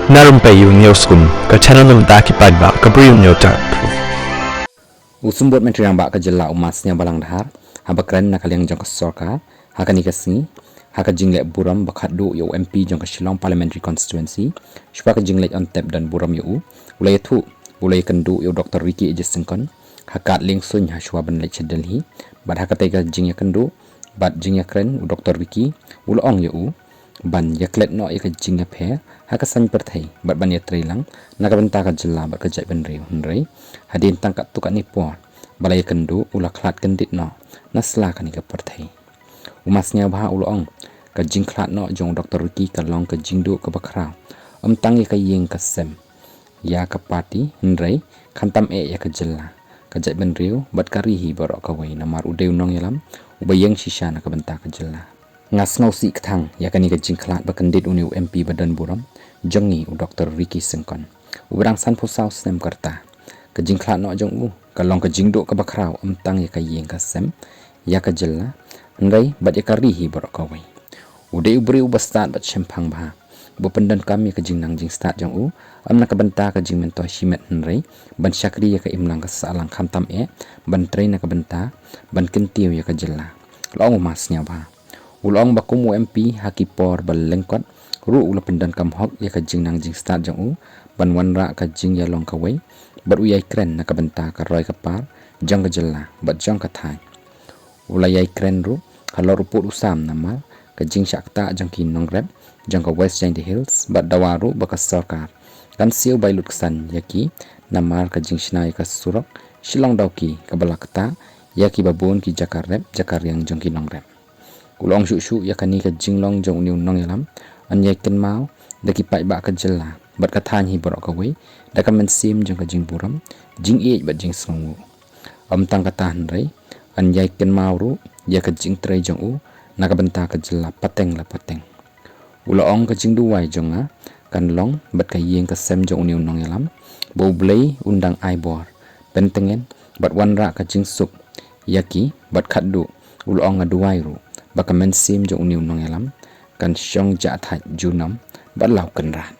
Narumpayu Newskum ke channel ng Daki Padba ke Brium Newtar. Usumbot menteri yang bak kejela umasnya balang dahar, habakran nak kaliang jong ke sorka, hakani kesini, haka jinglek buram bakat do yo MP jong ke Shillong Parliamentary Constituency, supaya ke jinglek on tap dan buram yo, ulai tu, ulai kendu yo Dr. Ricky Ejesengkon, hakat ling sun ha shua ban lek Delhi, bad haka tega jingya kendu, bad jingya kren u Dr. Ricky, ulong yo ban yaklet no ya ke jingya phe, haka san perthai, bad ban ya trailang, nakabenta ka jela bad ka jai ban reu hunrei, hadin tangkat tu kat nipor, balai kendu ula klat kendit no, nasla kan ka perthai. Umasnya bah ulong, ka jing klat no jong Dr. Ricky ka long ka jingdu ka bakrau, tang ya ka yeng ka sem, ya ka party hunrei, kantam ya ka jela, ka jai ban reu, bad karihi barok ka wei namar udeu nong yalam, ubayeng shisha na ka benta ka jela. Ngas ngau si ketang ya kani ke jingklat bakendit uniu MP badan buram jengi u Dr. Ricky Sengkon ubrang san pusau snem kerta ke jingklat no jong u kalong ke jingdo ke bakrau tang ya ka yeng ka sem ya ka jella ndai bat ya ka rihi borok ka wei ude ubri u bastat bat chempang ba bo pendan kami ke jingnang jing start jong u nak ka benta ka jing mento shimet ndai ban syakri ya ka imlang ka salang khamtam ban train na ka benta ban kentiu ya ka jella long masnya ba ulong bakumu MP hakipor balengkot ru ula pendan kam hok ya ka jing nang jing start jang u ban wanra ka jing ya long ka wei bar uyai kren na ka benta ka roi ka par jang ka jella bat jang ka thai ula yai kren ru kalau ruput usam namal ka jing syakta jang ki nong rep jang ka west jang the hills bat dawaru baka sarkar kan siu bai luksan yaki namal ka jing shnai ka surok shilong dauki ka balakta yaki babun ki jakar rep jakar yang jang ki nong rep ulong shu ya kani ka jinglong jong uniu nong yalam an yai ken mau daki pai ba ka jella bat ka than hi borok ka wei da ka men sim jong ka jing buram jing e bat jing songu tang ka tan rei an yai ken mau ru ya ka jing trei jong u na ka benta ka jella pateng la pateng ulong ka jing duwai jong a kan long bat ka yeng ka sem jong uniu nong yalam bo blei undang ai bor pentengen bat wanra ka jing suk yaki bat khaddu ulong a duwai ru baka men sim jong uniu nong yalam kan syong ja thaj junam bat lau kan rat